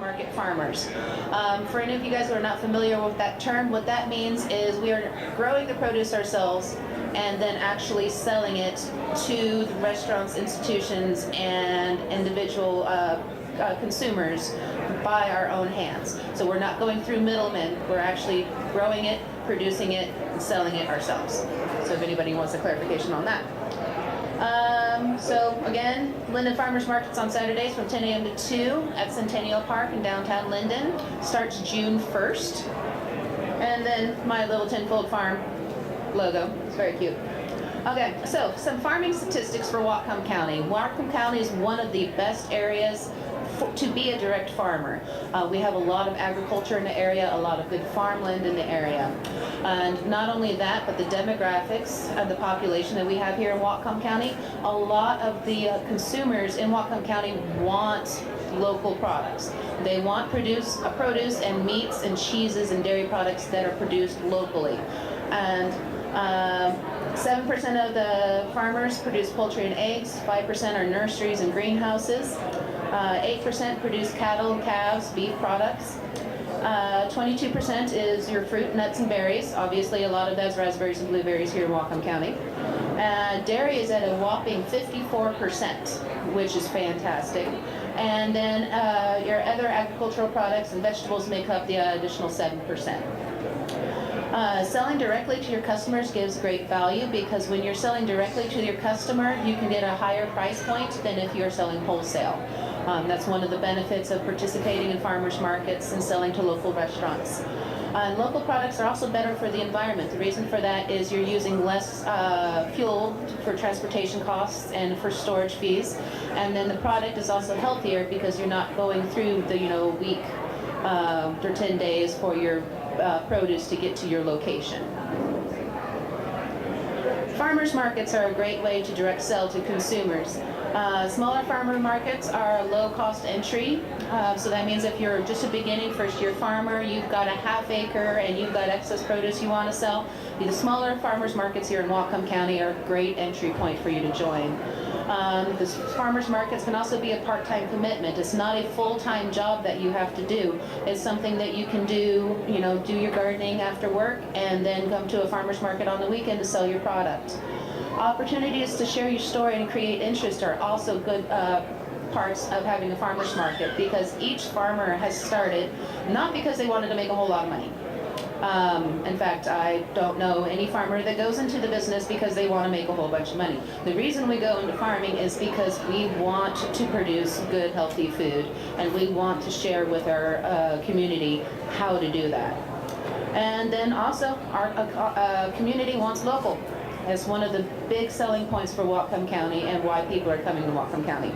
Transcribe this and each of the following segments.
market farmers. For any of you guys who are not familiar with that term, what that means is we are growing the produce ourselves and then actually selling it to the restaurants, institutions, and individual consumers by our own hands. So we're not going through middlemen, we're actually growing it, producing it, and selling it ourselves. So if anybody wants a clarification on that. So again, Linden Farmers Market's on Saturdays from 10 a.m. to 2 at Centennial Park in downtown Linden. Starts June 1st. And then my little tenfold farm logo. It's very cute. Okay, so some farming statistics for Whatcom County. Whatcom County is one of the best areas to be a direct farmer. We have a lot of agriculture in the area, a lot of good farmland in the area. And not only that, but the demographics of the population that we have here in Whatcom County, a lot of the consumers in Whatcom County want local products. They want produce and meats and cheeses and dairy products that are produced locally. And 7% of the farmers produce poultry and eggs, 5% are nurseries and greenhouses, 8% produce cattle and calves, beef products, 22% is your fruit, nuts, and berries. Obviously, a lot of that's raspberries and blueberries here in Whatcom County. Dairy is at a whopping 54%, which is fantastic. And then your other agricultural products and vegetables make up the additional 7%. Selling directly to your customers gives great value because when you're selling directly to your customer, you can get a higher price point than if you're selling wholesale. That's one of the benefits of participating in farmers markets and selling to local restaurants. Local products are also better for the environment. The reason for that is you're using less fuel for transportation costs and for storage fees. And then the product is also healthier because you're not going through the week or 10 days for your produce to get to your location. Farmers markets are a great way to direct sell to consumers. Smaller farmer markets are a low-cost entry, so that means if you're just a beginning first-year farmer, you've got a half acre and you've got excess produce you want to sell, the smaller farmers markets here in Whatcom County are a great entry point for you to join. The farmers markets can also be a part-time commitment. It's not a full-time job that you have to do. It's something that you can do, do your gardening after work and then come to a farmers market on the weekend to sell your product. Opportunities to share your story and create interest are also good parts of having a farmers market because each farmer has started not because they wanted to make a whole lot of money. In fact, I don't know any farmer that goes into the business because they want to make a whole bunch of money. The reason we go into farming is because we want to produce good, healthy food, and we want to share with our community how to do that. And then also, our community wants local. It's one of the big selling points for Whatcom County and why people are coming to Whatcom County.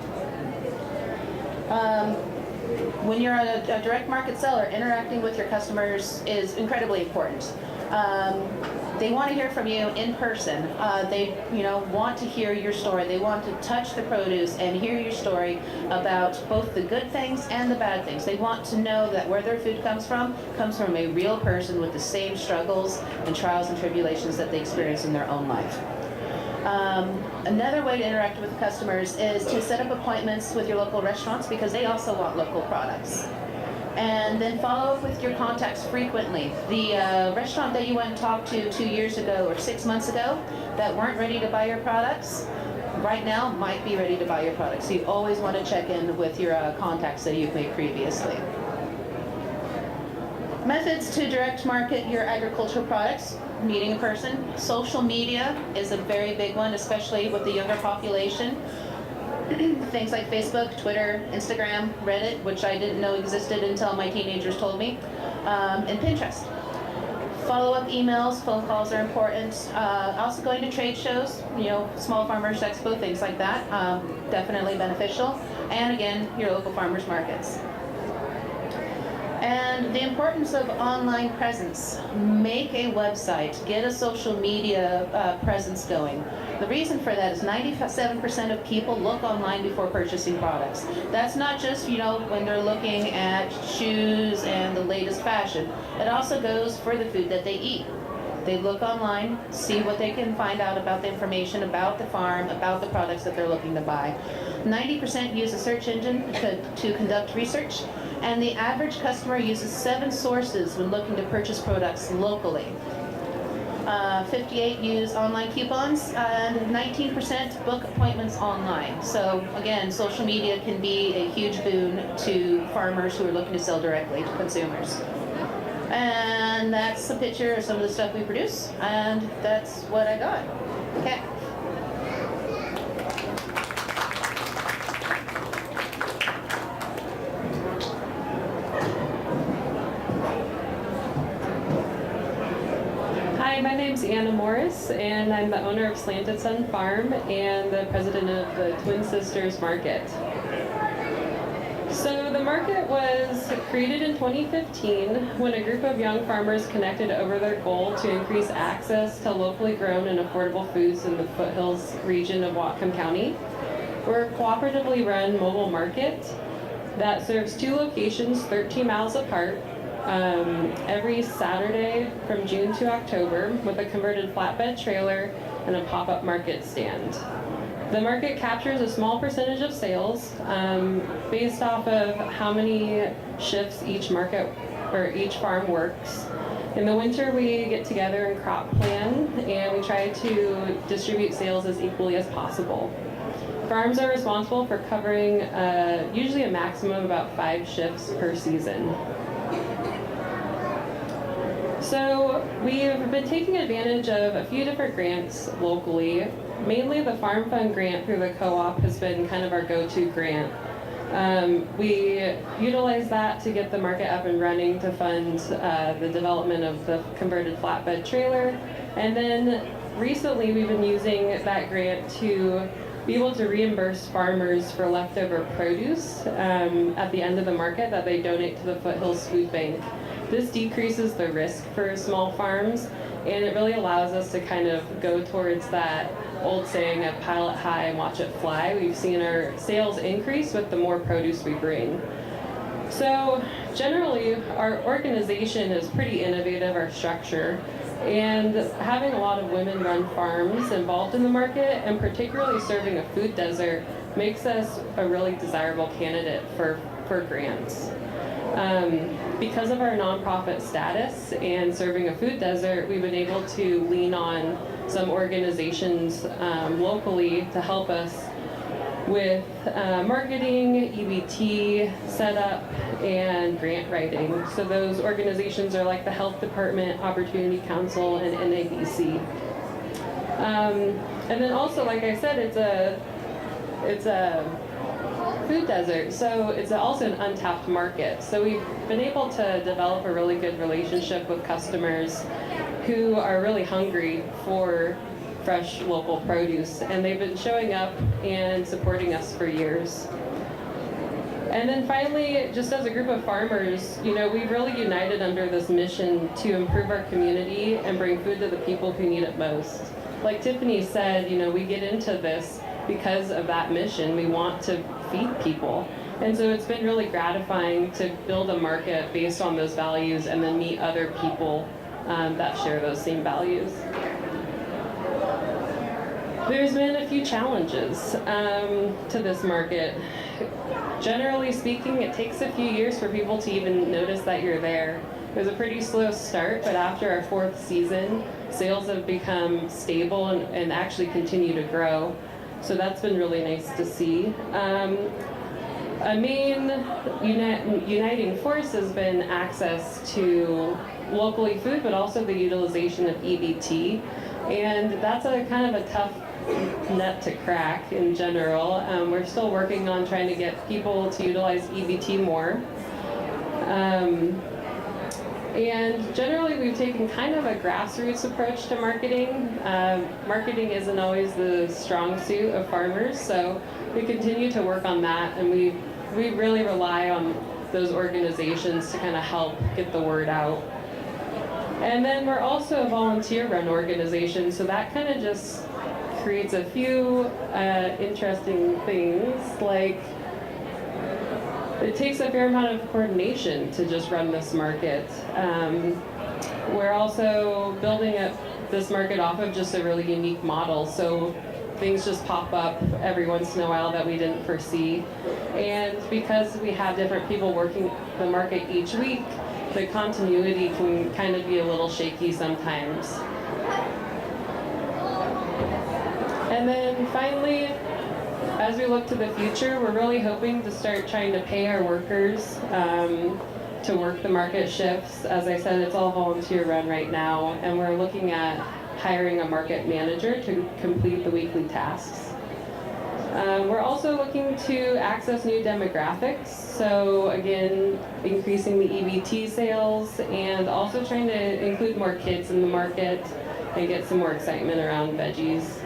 When you're a direct market seller, interacting with your customers is incredibly important. They want to hear from you in person. They want to hear your story. They want to touch the produce and hear your story about both the good things and the bad things. They want to know that where their food comes from a real person with the same struggles and trials and tribulations that they experience in their own life. Another way to interact with customers is to set up appointments with your local restaurants because they also want local products. And then follow up with your contacts frequently. The restaurant that you went and talked to 2 years ago or 6 months ago that weren't ready to buy your products, right now might be ready to buy your products. So you always want to check in with your contacts that you've made previously. Methods to direct market your agricultural products. Meeting in person. Social media is a very big one, especially with the younger population. Things like Facebook, Twitter, Instagram, Reddit, which I didn't know existed until my teenagers told me, and Pinterest. Follow-up emails, phone calls are important. Also going to trade shows, Small Farmers Expo, things like that, definitely beneficial. And again, your local farmers markets. And the importance of online presence. Make a website, get a social media presence going. The reason for that is 97% of people look online before purchasing products. That's not just, when they're looking at shoes and the latest fashion. It also goes for the food that they eat. They look online, see what they can find out about the information about the farm, about the products that they're looking to buy. 90% use a search engine to conduct research. And the average customer uses 7 sources when looking to purchase products locally. 58 use online coupons, and 19% book appointments online. So again, social media can be a huge boon to farmers who are looking to sell directly to consumers. And that's a picture of some of the stuff we produce, and that's what I got. Okay. Hi, my name's Anna Morris, and I'm the owner of Slanted Sun Farm and the president of the Twin Sisters Market. So the market was created in 2015 when a group of young farmers connected over their goal to increase access to locally grown and affordable foods in the foothills region of Whatcom County. We're a cooperatively run mobile market that serves 2 locations 13 miles apart every Saturday from June to October with a converted flatbed trailer and a pop-up market stand. The market captures a small percentage of sales based off of how many shifts each market or each farm works. In the winter, we get together and crop plan, and we try to distribute sales as equally as possible. Farms are responsible for covering usually a maximum of about 5 shifts per season. So we've been taking advantage of a few different grants locally. Mainly the Farm Fund grant through the co-op has been kind of our go-to grant. We utilize that to get the market up and running to fund the development of the converted flatbed trailer. And then recently we've been using that grant to be able to reimburse farmers for leftover produce at the end of the market that they donate to the Foothills Food Bank. This decreases the risk for small farms, and it really allows us to kind of go towards that old saying of pile it high and watch it fly. We've seen our sales increase with the more produce we bring. So generally, our organization is pretty innovative, our structure, and having a lot of women-run farms involved in the market, and particularly serving a food desert, makes us a really desirable candidate for grants. Because of our nonprofit status and serving a food desert, we've been able to lean on some organizations locally to help us with marketing, EBT setup, and grant writing. So those organizations are like the Health Department, Opportunity Council, and NABC. And then also, like I said, it's a food desert, so it's also an untapped market. So we've been able to develop a really good relationship with customers who are really hungry for fresh local produce, and they've been showing up and supporting us for years. And then finally, just as a group of farmers, we've really united under this mission to improve our community and bring food to the people who need it most. Like Tiffany said, we get into this because of that mission. We want to feed people. And so it's been really gratifying to build a market based on those values and then meet other people that share those same values. There's been a few challenges to this market. Generally speaking, it takes a few years for people to even notice that you're there. It was a pretty slow start, but after our 4th season, sales have become stable and actually continue to grow. So that's been really nice to see. A main uniting force has been access to locally food, but also the utilization of EBT. And that's a kind of a tough nut to crack in general. We're still working on trying to get people to utilize EBT more. And generally, we've taken kind of a grassroots approach to marketing. Marketing isn't always the strong suit of farmers, so we continue to work on that, and we really rely on those organizations to kind of help get the word out. And then we're also a volunteer-run organization, so that kind of just creates a few interesting things, like it takes a fair amount of coordination to just run this market. We're also building up this market off of just a really unique model, so things just pop up every once in a while that we didn't foresee. And because we have different people working the market each week, the continuity can kind of be a little shaky sometimes. And then finally, as we look to the future, we're really hoping to start trying to pay our workers to work the market shifts. As I said, it's all volunteer run right now, and we're looking at hiring a market manager to complete the weekly tasks. We're also looking to access new demographics, so again, increasing the EBT sales and also trying to include more kids in the market and get some more excitement around veggies.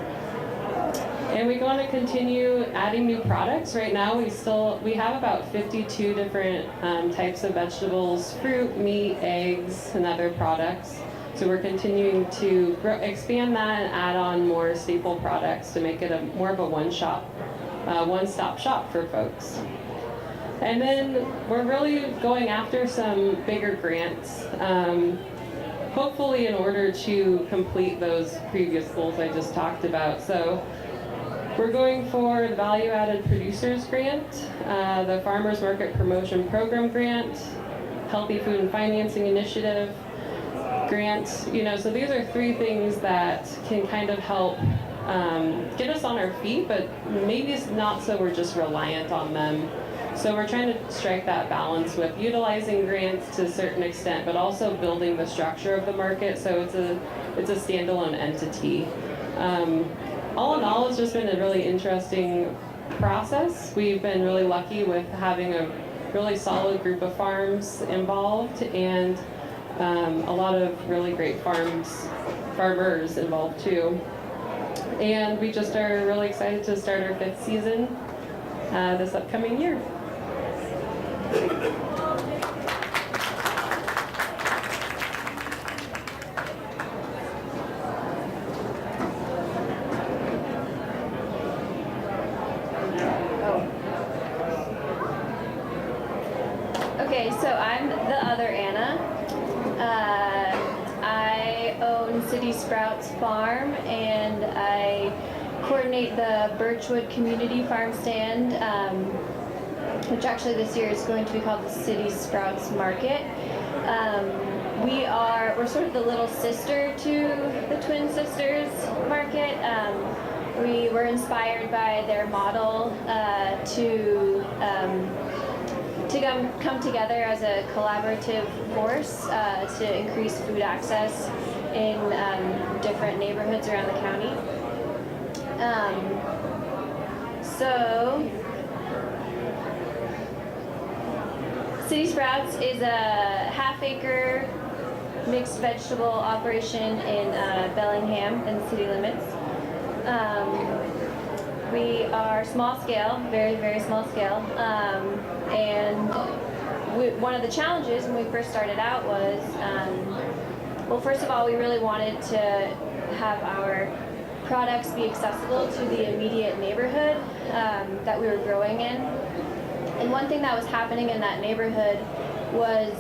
And we want to continue adding new products. Right now we have about 52 different types of vegetables, fruit, meat, eggs, and other products. So we're continuing to expand that and add on more staple products to make it more of a one-stop shop for folks. And then we're really going after some bigger grants, hopefully in order to complete those previous goals I just talked about. So we're going for the Value Added Producers Grant, the Farmers Market Promotion Program Grant, Healthy Food and Financing Initiative grants. So these are 3 things that can kind of help get us on our feet, but maybe it's not so we're just reliant on them. So we're trying to strike that balance with utilizing grants to a certain extent, but also building the structure of the market so it's a standalone entity. All in all, it's just been a really interesting process. We've been really lucky with having a really solid group of farms involved and a lot of really great farmers involved too. And we just are really excited to start our 5th season this upcoming year. Okay, so I'm the other Anna. I own City Sprouts Farm, and I coordinate the Birchwood Community Farm Stand, which actually this year is going to be called the City Sprouts Market. We're sort of the little sister to the Twin Sisters Market. We were inspired by their model to come together as a collaborative force to increase food access in different neighborhoods around the county. So City Sprouts is a half-acre mixed vegetable operation in Bellingham in the city limits. We are small scale, very, very small scale, and one of the challenges when we first started out was, well, first of all, we really wanted to have our products be accessible to the immediate neighborhood that we were growing in. And one thing that was happening in that neighborhood was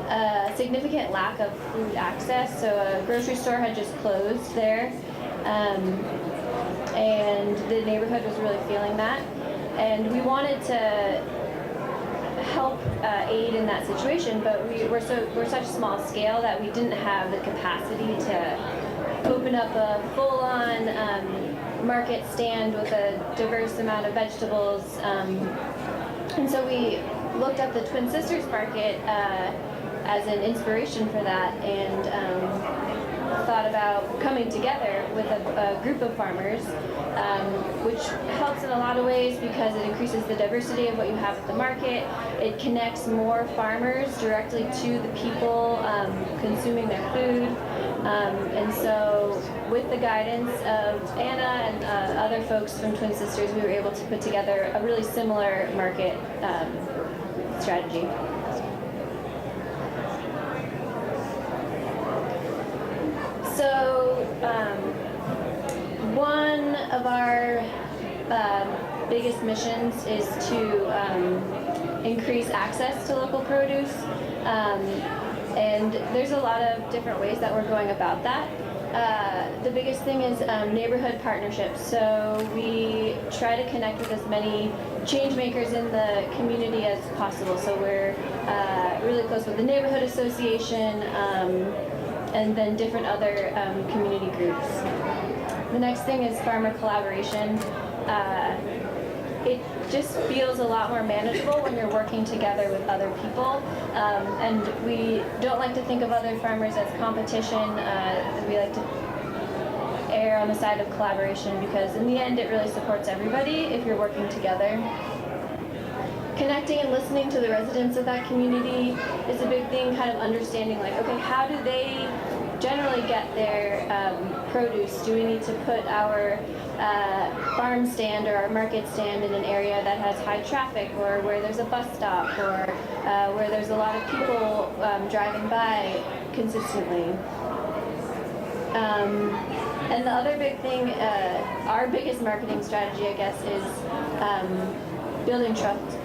a significant lack of food access. So a grocery store had just closed there. And the neighborhood was really feeling that. And we wanted to help aid in that situation, but we're such a small scale that we didn't have the capacity to open up a full-on market stand with a diverse amount of vegetables. And so we looked at the Twin Sisters Market as an inspiration for that, and thought about coming together with a group of farmers, which helps in a lot of ways because it increases the diversity of what you have at the market. It connects more farmers directly to the people consuming their food. And so with the guidance of Anna and other folks from Twin Sisters, we were able to put together a really similar market strategy. So one of our biggest missions is to increase access to local produce. And there's a lot of different ways that we're going about that. The biggest thing is neighborhood partnerships. So we try to connect with as many change makers in the community as possible. So we're really close with the neighborhood association and then different other community groups. The next thing is farmer collaboration. It just feels a lot more manageable when you're working together with other people. And we don't like to think of other farmers as competition. We like to err on the side of collaboration because in the end it really supports everybody if you're working together. Connecting and listening to the residents of that community is a big thing, kind of understanding like, okay, how do they generally get their produce? Do we need to put our farm stand or our market stand in an area that has high traffic or where there's a bus stop or where there's a lot of people driving by consistently? And the other big thing, our biggest marketing strategy, I guess, is building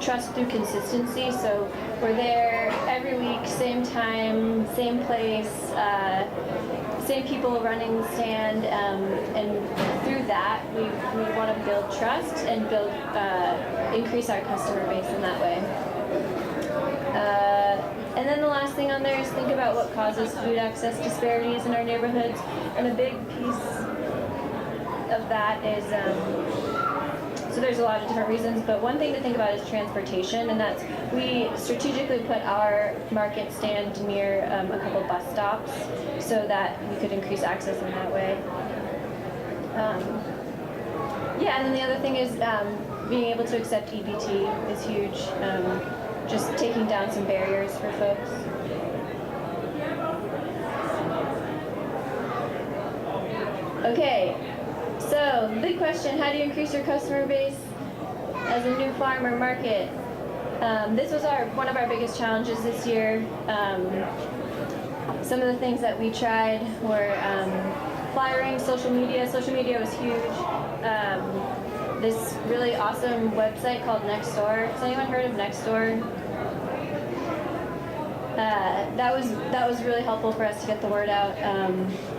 trust through consistency. So we're there every week, same time, same place, same people running the stand, and through that we want to build trust and increase our customer base in that way. And then the last thing on there is think about what causes food access disparities in our neighborhoods. And a big piece of that is, so there's a lot of different reasons, but one thing to think about is transportation, and that's we strategically put our market stand near a couple bus stops so that we could increase access in that way. Yeah, and then the other thing is being able to accept EBT is huge. Just taking down some barriers for folks. Okay, so the big question, how do you increase your customer base as a new farm or market? This was one of our biggest challenges this year. Some of the things that we tried were flyering, social media. Social media was huge. This really awesome website called Nextdoor. Has anyone heard of Nextdoor? That was really helpful for us to get the word out.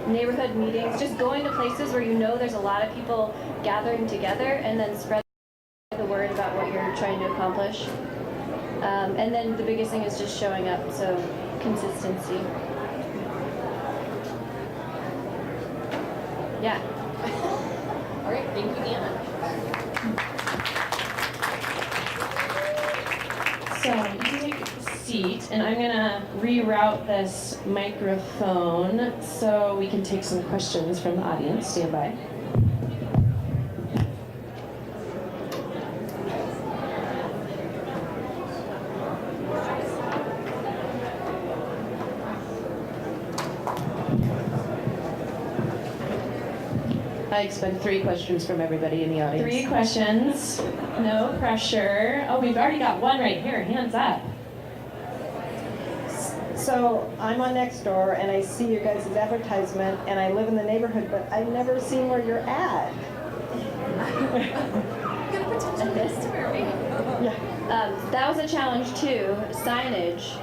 Neighborhood meetings, just going to places where you know there's a lot of people gathering together and then spread the word about what you're trying to accomplish. And then the biggest thing is just showing up, so consistency. Yeah. All right, thank you, Anna. So you can take a seat, and I'm gonna reroute this microphone so we can take some questions from the audience. Stand by. I expect 3 questions from everybody in the audience. 3 questions, no pressure. Oh, we've already got one right here, hands up. So I'm on Nextdoor and I see your guys' advertisement and I live in the neighborhood, but I've never seen where you're at. Yeah. That was a challenge too, signage.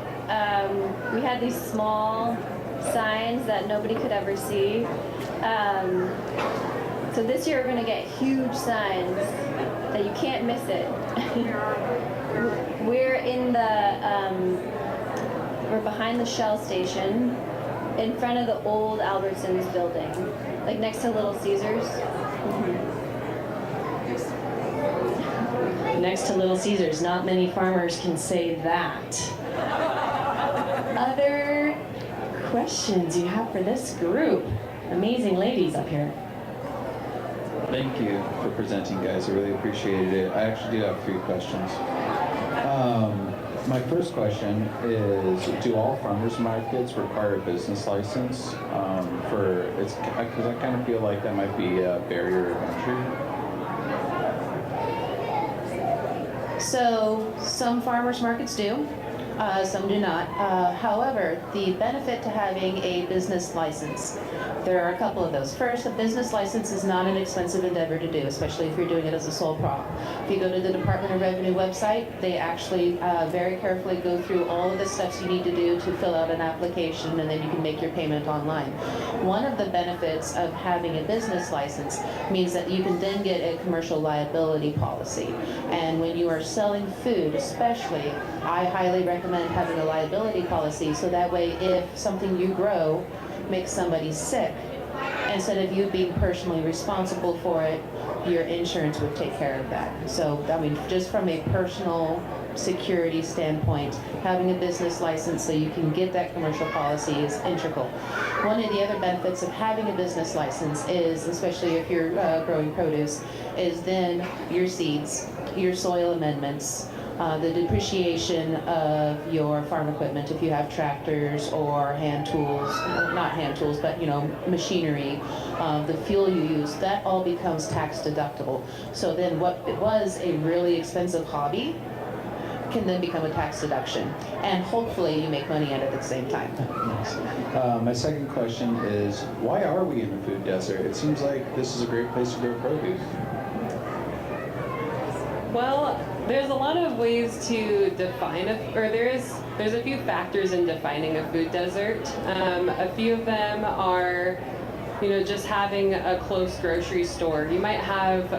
We had these small signs that nobody could ever see. So this year we're going to get huge signs that you can't miss it. We're in we're behind the Shell station, in front of the old Albertsons building, like next to Little Caesars. Mm-hmm. Next to Little Caesars, not many farmers can say that. Other questions you have for this group? Amazing ladies up here. Thank you for presenting, guys. I really appreciated it. I actually do have 3 questions. My first question is, do all farmers markets require a business license? Because I kind of feel like that might be a barrier of entry. So some farmers markets do, some do not. However, the benefit to having a business license, there are a couple of those. First, a business license is not an expensive endeavor to do, especially if you're doing it as a sole prop. If you go to the Department of Revenue website, they actually very carefully go through all of the steps you need to do to fill out an application, and then you can make your payment online. One of the benefits of having a business license means that you can then get a commercial liability policy. And when you are selling food, especially, I highly recommend having a liability policy, so that way if something you grow makes somebody sick, instead of you being personally responsible for it, your insurance would take care of that. So, I mean, just from a personal security standpoint, having a business license so you can get that commercial policy is integral. One of the other benefits of having a business license is, especially if you're growing produce, is then your seeds, your soil amendments, the depreciation of your farm equipment, if you have tractors or hand tools, not hand tools, but machinery, the fuel you use, that all becomes tax deductible. So then what it was a really expensive hobby can then become a tax deduction. And hopefully you make money at it at the same time. My second question is, why are we in a food desert? It seems like this is a great place to grow produce. Well, there's a lot of ways to define there's a few factors in defining a food desert. A few of them are, just having a close grocery store. You might have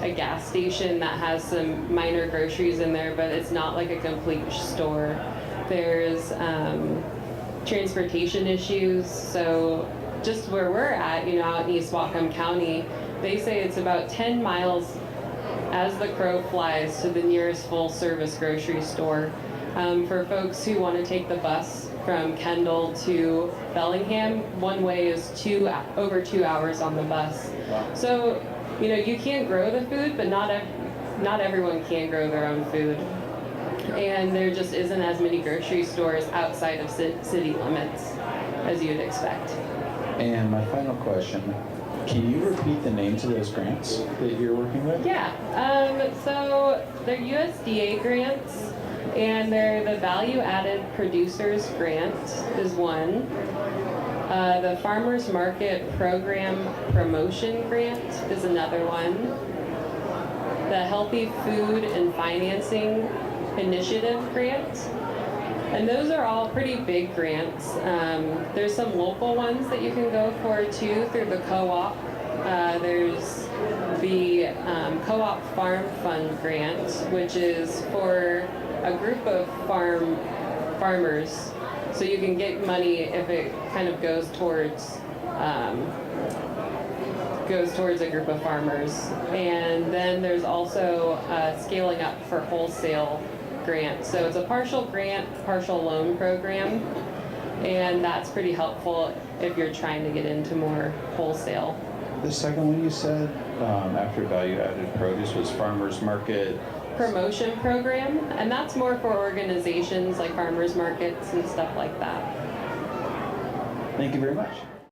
a gas station that has some minor groceries in there, but it's not like a complete store. There's transportation issues. So just where we're at, out in East Whatcom County, they say it's about 10 miles as the crow flies to the nearest full-service grocery store. For folks who want to take the bus from Kendall to Bellingham, one way is over 2 hours on the bus. Wow. So, you can grow the food, but not everyone can grow their own food. And there just isn't as many grocery stores outside of city limits as you'd expect. And my final question, can you repeat the names of those grants that you're working with? Yeah, so they're USDA grants, and they're the Value Added Producers Grant is one. The Farmers Market Program Promotion Grant is another one. The Healthy Food and Financing Initiative Grant. And those are all pretty big grants. There's some local ones that you can go for too through the co-op. There's the Co-op Farm Fund Grant, which is for a group of farmers. So you can get money if it kind of goes towards a group of farmers. And then there's also Scaling Up for Wholesale grant. So it's a partial grant, partial loan program, and that's pretty helpful if you're trying to get into more wholesale. The second one you said, after value-added produce, was farmers market Promotion program, and that's more for organizations like farmers markets and stuff like that. Thank you very much.